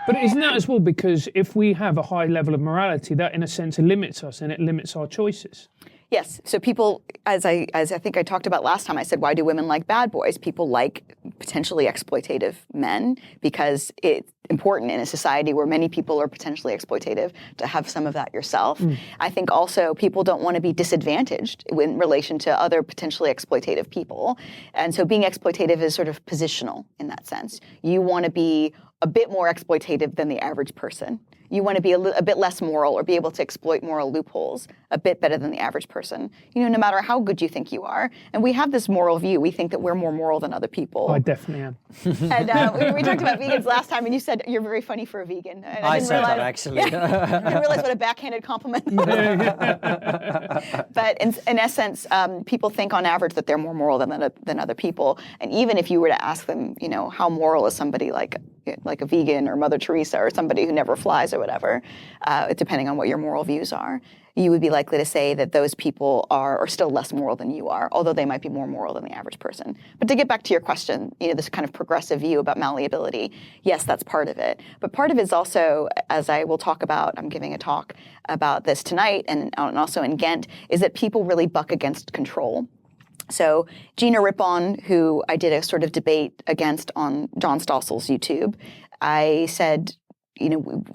But isn't that as well because if we have a high level of morality, that in a sense limits us and it limits our choices? Yes. So people, as I think I talked about last time, I said, why do women like bad boys? People like potentially exploitative men because it's important in a society where many people are potentially exploitative to have some of that yourself. I think also people don't want to be disadvantaged in relation to other potentially exploitative people. And so being exploitative is sort of positional in that sense. You want to be a bit more exploitative than the average person. You want to be a bit less moral or be able to exploit moral loopholes a bit better than the average person, no matter how good you think you are. And we have this moral view. We think that we're more moral than other people. I definitely am. And we talked about vegans last time, and you said you're very funny for a vegan. And I said that, actually. I didn't realize what a backhanded compliment was. But in essence, people think on average that they're more moral than other people. And even if you were to ask them, how moral is somebody like a vegan or Mother Teresa or somebody who never flies or whatever, depending on what your moral views are, you would be likely to say that those people are still less moral than you are, although they might be more moral than the average person. But to get back to your question, this kind of progressive view about malleability, yes, that's part of it. But part of it is also, as I will talk about, I'm giving a talk about this tonight and also in Ghent, is that people really buck against control. So Gina Rippon, who I did a sort of debate against on John Stossel's YouTube, I said,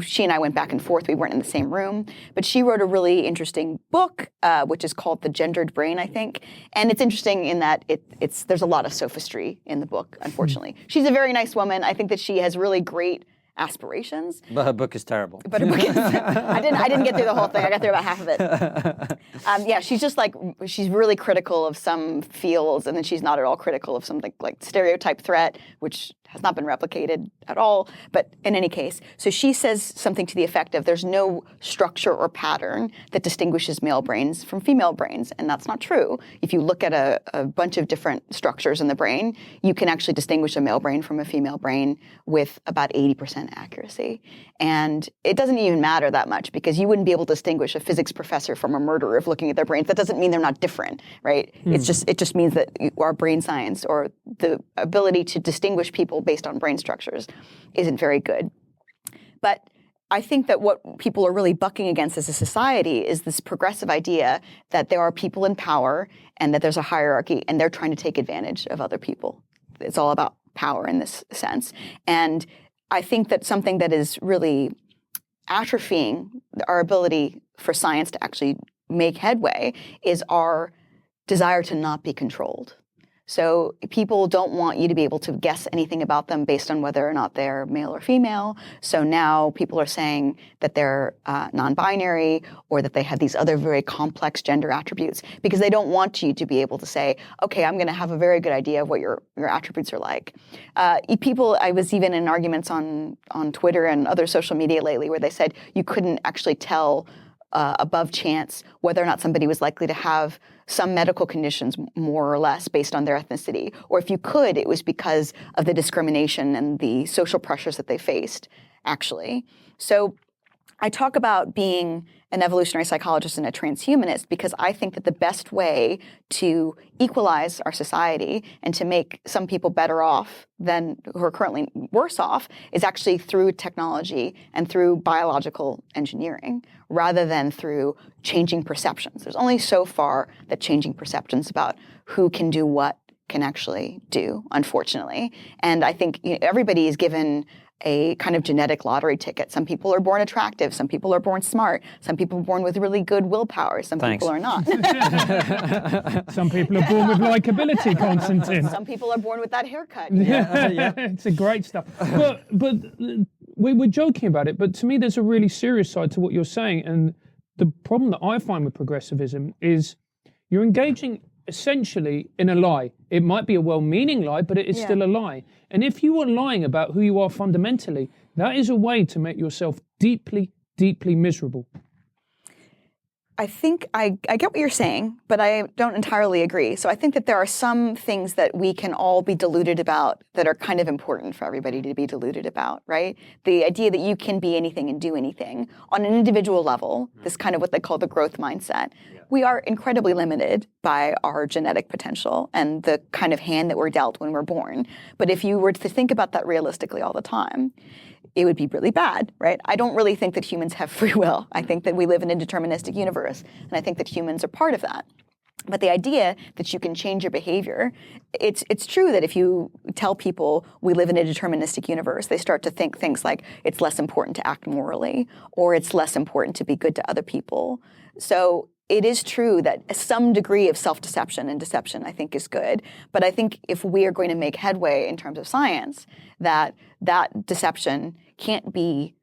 she and I went back and forth. We weren't in the same room, but she wrote a really interesting book, which is called The Gendered Brain, I think. And it's interesting in that there's a lot of sophistry in the book, unfortunately. She's a very nice woman. I think that she has really great aspirations. But her book is terrible. But her book is, I didn't get through the whole thing. I got through about half of it. She's just she's really critical of some fields, and then she's not at all critical of something like stereotype threat, which has not been replicated at all. But in any case, so she says something to the effect of there's no structure or pattern that distinguishes male brains from female brains. And that's not true. If you look at a bunch of different structures in the brain, you can actually distinguish a male brain from a female brain with about 80% accuracy. And it doesn't even matter that much because you wouldn't be able to distinguish a physics professor from a murderer if looking at their brains. That doesn't mean they're not different, right? It just means that our brain science or the ability to distinguish people based on brain structures isn't very good. But I think that what people are really bucking against as a society is this progressive idea that there are people in power and that there's a hierarchy and they're trying to take advantage of other people. It's all about power in this sense. And I think that something that is really atrophying our ability for science to actually make headway is our desire to not be controlled. So people don't want you to be able to guess anything about them based on whether or not they're male or female. So now people are saying that they're non-binary or that they have these other very complex gender attributes because they don't want you to be able to say, okay, I'm going to have a very good idea of what your attributes are like. I was even in arguments on Twitter and other social media lately where they said you couldn't actually tell above chance whether or not somebody was likely to have some medical conditions more or less based on their ethnicity. Or if you could, it was because of the discrimination and the social pressures that they faced, actually. So I talk about being an evolutionary psychologist and a transhumanist because I think that the best way to equalize our society and to make some people better off than who are currently worse off is actually through technology and through biological engineering rather than through changing perceptions. There's only so far that changing perceptions about who can do what can actually do, unfortunately. And I think everybody is given a kind of genetic lottery ticket. Some people are born attractive. Some people are born smart. Some people are born with really good willpower. Some people are not. Some people are born with likability, Constantine. Some people are born with that haircut. Yeah. It's a great stuff. But we're joking about it. But to me, there's a really serious side to what you're saying. And the problem that I find with progressivism is you're engaging essentially in a lie. It might be a well-meaning lie, but it is still a lie. And if you are lying about who you are fundamentally, that is a way to make yourself deeply, deeply miserable. I think I get what you're saying, but I don't entirely agree. So I think that there are some things that we can all be deluded about that are kind of important for everybody to be deluded about, right? The idea that you can be anything and do anything on an individual level, this kind of what they call the growth mindset. We are incredibly limited by our genetic potential and the kind of hand that we're dealt when we're born. But if you were to think about that realistically all the time, it would be really bad, right? I don't really think that humans have free will. I think that we live in a deterministic universe, and I think that humans are part of that. But the idea that you can change your behavior, it's true that if you tell people we live in a deterministic universe, they start to think things like it's less important to act morally, or it's less important to be good to other people. So it is true that some degree of self-deception and deception, I think, is good. But I think if we are going to make headway in terms of science, that deception can't be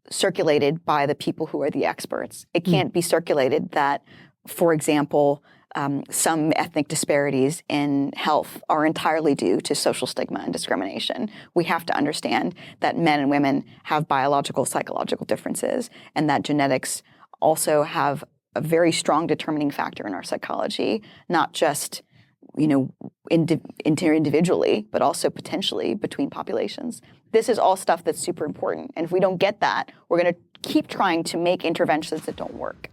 circulated by the people who are the experts. It can't be circulated that, for example, some ethnic disparities in health are entirely due to social stigma and discrimination. We have to understand that men and women have biological, psychological differences, and that genetics also have a very strong determining factor in our psychology, not just individually, but also potentially between populations. This is all stuff that's super important. And if we don't get that, we're going to keep trying to make interventions that don't work.